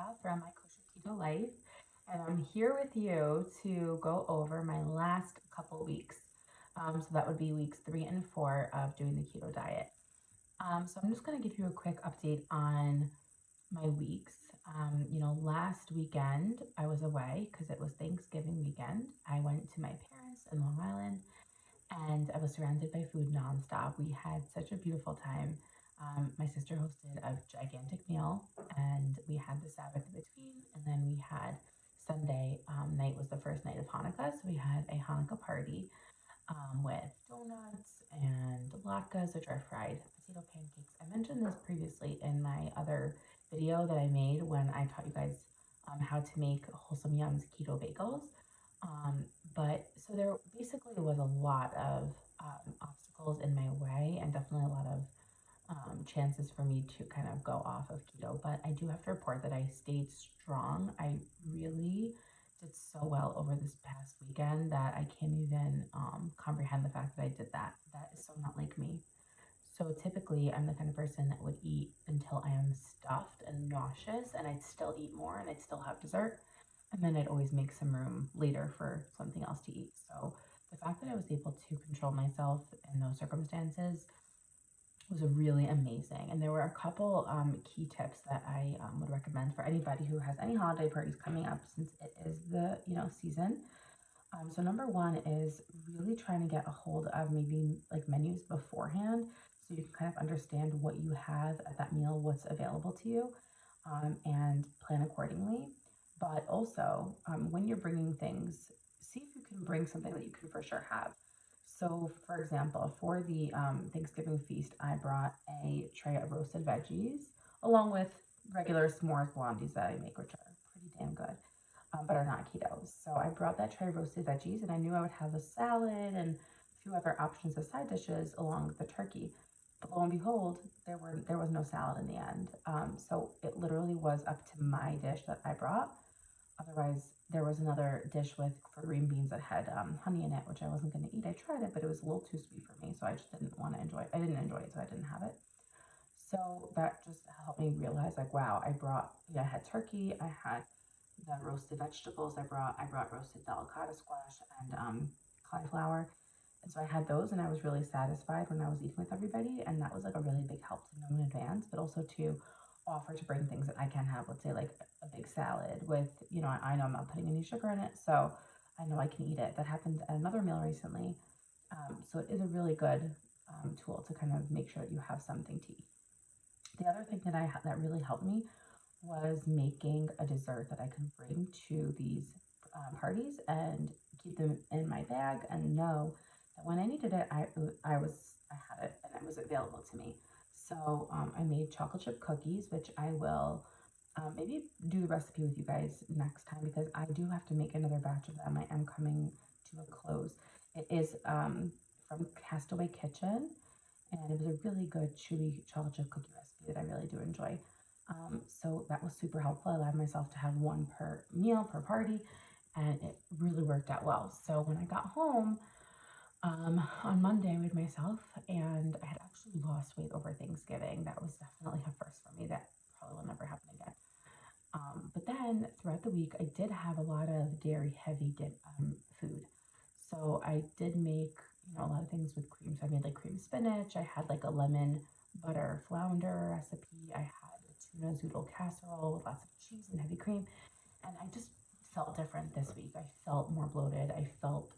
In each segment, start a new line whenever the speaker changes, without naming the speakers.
Monica from my Kosher Keto Life, and I'm here with you to go over my last couple weeks. So that would be weeks 3 and 4 of doing the keto diet. So I'm just going to give you a quick update on my weeks. Last weekend I was away because it was Thanksgiving weekend. I went to my parents in Long Island and I was surrounded by food nonstop. We had such a beautiful time. My sister hosted a gigantic meal, and we had the Sabbath in between, and then we had Sunday night was the first night of Hanukkah, so we had a Hanukkah party with donuts and latkes, which are fried potato pancakes. I mentioned this previously in my other video that I made when I taught you guys how to make Wholesome Yums keto bagels. But so there basically was a lot of obstacles in my way and definitely a lot of chances for me to kind of go off of keto. But I do have to report that I stayed strong. I really did so well over this past weekend that I can't even comprehend the fact that I did that. That is so not like me. So typically, I'm the kind of person that would eat until I am stuffed and nauseous, and I'd still eat more and I'd still have dessert. And then I'd always make some room later for something else to eat. So the fact that I was able to control myself in those circumstances was really amazing. And there were a couple key tips that I would recommend for anybody who has any holiday parties coming up, since it is the season. So number one is really trying to get a hold of maybe like menus beforehand, so you can kind of understand what you have at that meal, what's available to you, and plan accordingly. But also, when you're bringing things, see if you can bring something that you can for sure have. So, for example, for the Thanksgiving feast, I brought a tray of roasted veggies along with regular s'mores blondies that I make, which are pretty damn good, but are not keto. So I brought that tray of roasted veggies, and I knew I would have a salad and a few other options of side dishes along with the turkey. But lo and behold, there was no salad in the end. So it literally was up to my dish that I brought. Otherwise, there was another dish for green beans that had honey in it, which I wasn't going to eat. I tried it, but it was a little too sweet for me, so I just didn't want to enjoy it. I didn't enjoy it, so I didn't have it. So that just helped me realize, like, wow, I had turkey, I had the roasted vegetables I brought roasted delicata squash and cauliflower. And so I had those, and I was really satisfied when I was eating with everybody. And that was like a really big help to know in advance, but also to offer to bring things that I can have. Let's say like a big salad with, I know I'm not putting any sugar in it, so I know I can eat it. That happened at another meal recently. So it is a really good tool to kind of make sure that you have something to eat. The other thing that really helped me was making a dessert that I could bring to these parties and keep them in my bag and know that when I needed it, I had it and it was available to me. So I made chocolate chip cookies, which I will maybe do the recipe with you guys next time, because I do have to make another batch of them. I am coming to a close. It is from Castaway Kitchen, and it was a really good chewy chocolate chip cookie recipe that I really do enjoy. So that was super helpful. I allowed myself to have one per meal per party, and it really worked out well. So when I got home on Monday with myself, and I had actually lost weight over Thanksgiving. That was definitely a first for me. That probably will never happen again. But then throughout the week, I did have a lot of dairy heavy food. So I did make, a lot of things with cream. So I made like cream spinach. I had like a lemon butter flounder recipe. I had a tuna zoodle casserole with lots of cheese and heavy cream. And I just felt different this week. I felt more bloated. I felt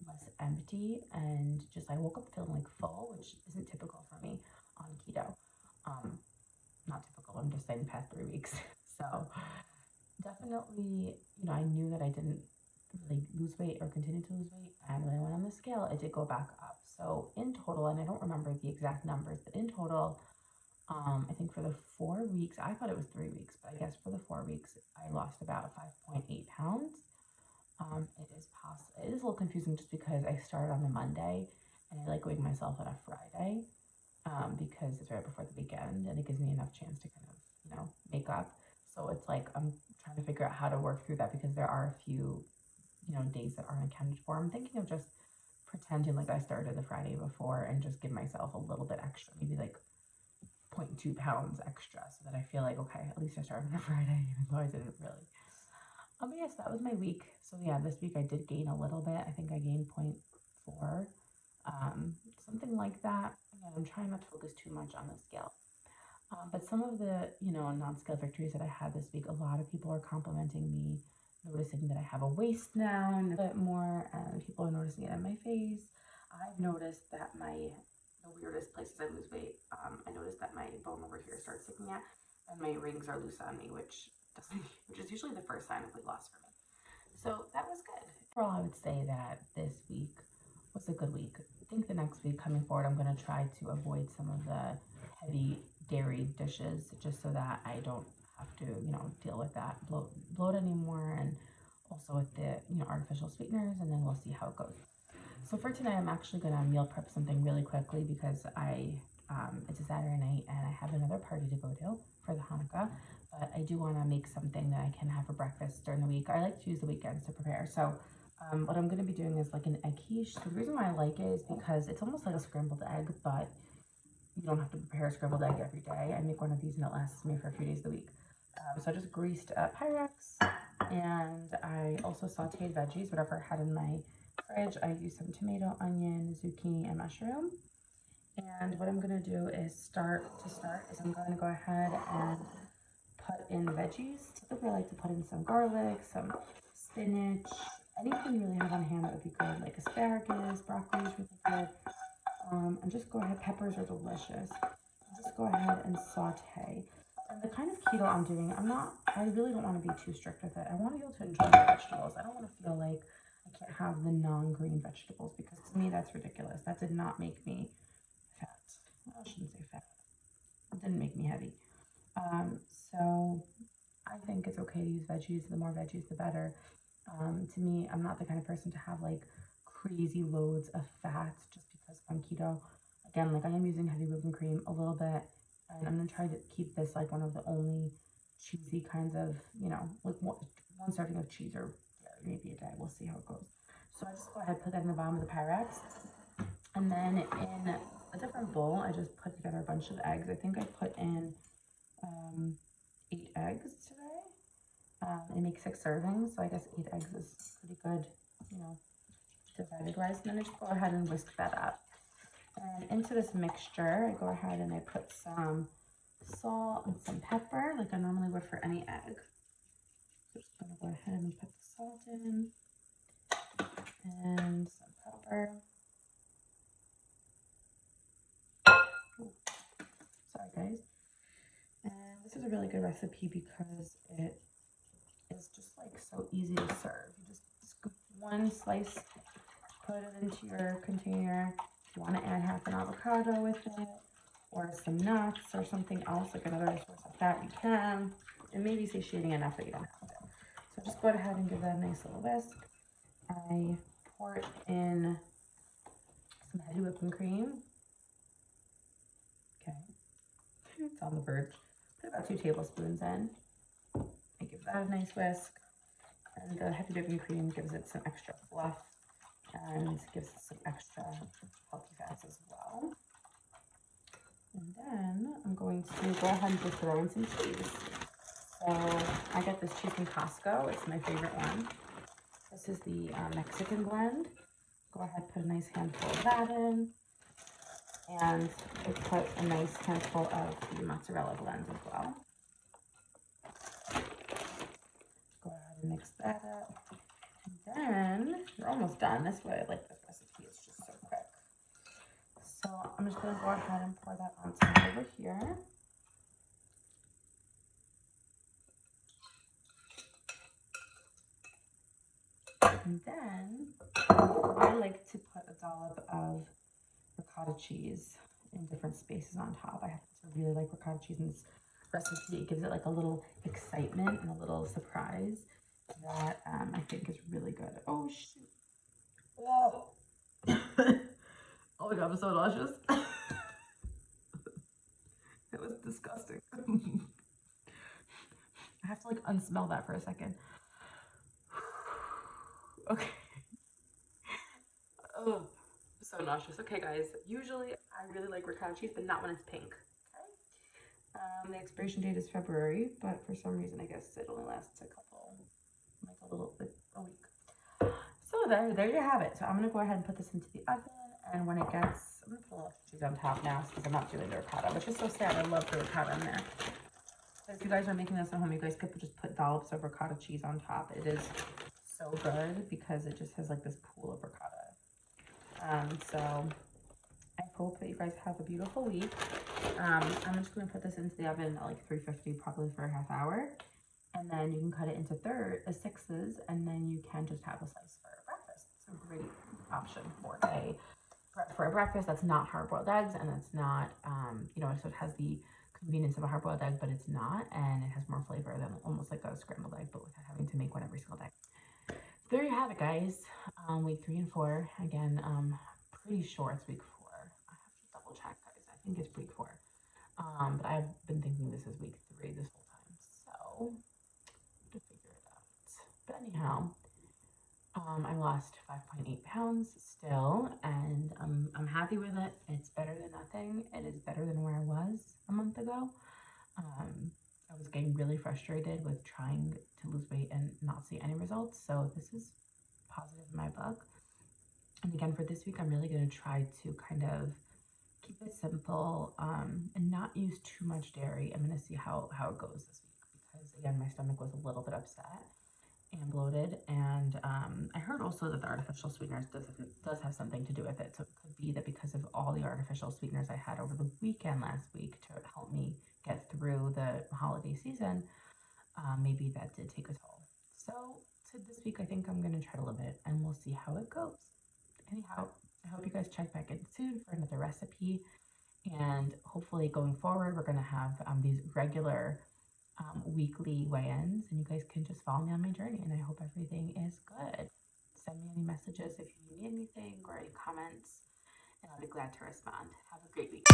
less empty, and just I woke up feeling like full, which isn't typical for me on keto. Um, Not typical. I'm just saying the past 3 weeks. So definitely, I knew that I didn't really lose weight or continue to lose weight. And when I went on the scale, it did go back up. So in total, and I don't remember the exact numbers, but in total, I think for the 4 weeks, I thought it was 3 weeks, but I guess for the 4 weeks, I lost about 5.8 pounds. It is possible. It is a little confusing just because I started on the Monday and I like weighing myself on a Friday, because it's right before the weekend and it gives me enough chance to kind of, make up. So it's like I'm trying to figure out how to work through that, because there are a few, days that aren't accounted for. I'm thinking of just pretending like I started the Friday before and just give myself a little bit extra, maybe like 0.2 pounds extra, so that I feel like, okay, at least I started on a Friday, even though I didn't really. But yes, that was my week. So yeah, this week I did gain a little bit. I think I gained 0.4, something like that. Again, I'm trying not to focus too much on the scale. But some of the, non-scale victories that I had this week, a lot of people are complimenting me, noticing that I have a waist now and a bit more, and people are noticing it in my face. I've noticed that the weirdest places I lose weight, I noticed that my bone over here starts sticking out, and my rings are loose on me, which is usually the first sign of weight loss for me. So that was good. Overall, I would say that this week was a good week. I think the next week coming forward, I'm going to try to avoid some of the heavy dairy dishes just so that I don't have to, deal with that bloat anymore, and also with the, artificial sweeteners, and then we'll see how it goes. So for tonight, I'm actually going to meal prep something really quickly because it's a Saturday night and I have another party to go to for the Hanukkah, but I do want to make something that I can have for breakfast during the week. I like to use the weekends to prepare. So what I'm going to be doing is like an egg quiche. So the reason why I like it is because it's almost like a scrambled egg, but you don't have to prepare a scrambled egg every day. I make one of these and it lasts me for a few days of the week. So I just greased Pyrex, and I also sauteed veggies, whatever I had in my fridge. I used some tomato, onion, zucchini, and mushroom. And what I'm going to do is I'm going to go ahead and put in veggies. Typically, I like to put in some garlic, some spinach, anything you really have on hand that would be good, like asparagus, broccoli is really good. And just go ahead, peppers are delicious. Just go ahead and saute. And the kind of keto I'm doing, I really don't want to be too strict with it. I want to be able to enjoy the vegetables. I don't want to feel like I can't have the non-green vegetables, because to me that's ridiculous. That did not make me fat. Well, I shouldn't say fat. It didn't make me heavy. So I think it's okay to use veggies. The more veggies, the better. To me, I'm not the kind of person to have like crazy loads of fat just because I'm keto. Again, like I am using heavy whipping cream a little bit, and I'm gonna try to keep this like one of the only cheesy kinds of, like one serving of cheese or maybe a day. We'll see how it goes. So I just go ahead, put that in the bottom of the Pyrex, and then in a different bowl, I just put together a bunch of eggs. I think I put in 8 eggs today. I make 6 servings, so I guess 8 eggs is pretty good, divided wise. And then I just go ahead and whisk that up. And into this mixture, I go ahead and I put some salt and some pepper, like I normally would for any egg. So just gonna go ahead and put the salt in and some pepper. Ooh, sorry guys. And this is a really good recipe because it is just like so easy to serve. You just scoop one slice, put it into your container. If you want to add half an avocado with it, or some nuts or something else, like another source of fat, you can. And maybe satiating enough that you don't have to. So just go ahead and give that a nice little whisk. I pour in some heavy whipping cream. Okay, it's on the verge. Put about 2 tablespoons in. I give that a nice whisk. And the heavy whipping cream gives it some extra fluff and gives it some extra healthy fats as well. And then I'm going to go ahead and just throw in some cheese. So I get this cheese from Costco. It's my favorite one. This is the Mexican blend. Go ahead, put a nice handful of that in. And I put a nice handful of the mozzarella blend as well. Go ahead and mix that up. And then you're almost done. This way, I like this recipe. It's just so quick. So I'm just going to go ahead and pour that on top over here. And then I like to put a dollop of ricotta cheese in different spaces on top. I happen to really like ricotta cheese in this recipe. It gives it like a little excitement and a little surprise that I think is really good. Oh shoot. Whoa. Oh my god, I'm so nauseous. It was disgusting. I have to like unsmell that for a second. Okay. Oh, so nauseous. Okay, guys. Usually I really like ricotta cheese, but not when it's pink. Okay. The expiration date is February, but for some reason, I guess it only lasts a couple, like a week. So there you have it. So I'm gonna go ahead and put this into the oven, and when it gets, I'm gonna put a little cheese on top now because I'm not doing the ricotta, which is so sad. I love the ricotta in there. So if you guys are making this at home, you guys could just put dollops of ricotta cheese on top. It is so good because it just has like this pool of ricotta. So I hope that you guys have a beautiful week. I'm just going to put this into the oven at like 350 probably for a half hour. And then you can cut it into sixes, and then you can just have a slice for breakfast. It's a great option for a breakfast that's not hard-boiled eggs, and it's not, so it has the convenience of a hard-boiled egg, but it's not, and it has more flavor than almost like a scrambled egg, but without having to make one every single day. There you have it, guys. Week 3 and 4. Again, pretty sure it's week 4. I have to double check, guys. I think it's week 4. But I've been thinking this is week 3 this whole time, so to figure it out. But anyhow, I lost 5.8 pounds still, and I'm happy with it. It's better than nothing. It is better than where I was a month ago. I was getting really frustrated with trying to lose weight and not see any results. So this is positive in my book. And again, for this week, I'm really going to try to kind of keep it simple and not use too much dairy. I'm going to see how it goes this week because, again, my stomach was a little bit upset and bloated. And I heard also that the artificial sweeteners does have something to do with it. So it could be that because of all the artificial sweeteners I had over the weekend last week to help me get through the holiday season, maybe that did take a toll. So this week, I think I'm going to try to limit it, and we'll see how it goes. Anyhow, I hope you guys check back in soon for another recipe, and hopefully going forward, we're going to have these regular weekly weigh-ins, and you guys can just follow me on my journey, and I hope everything is good. Send me any messages if you need anything or any comments, and I'll be glad to respond. Have a great week.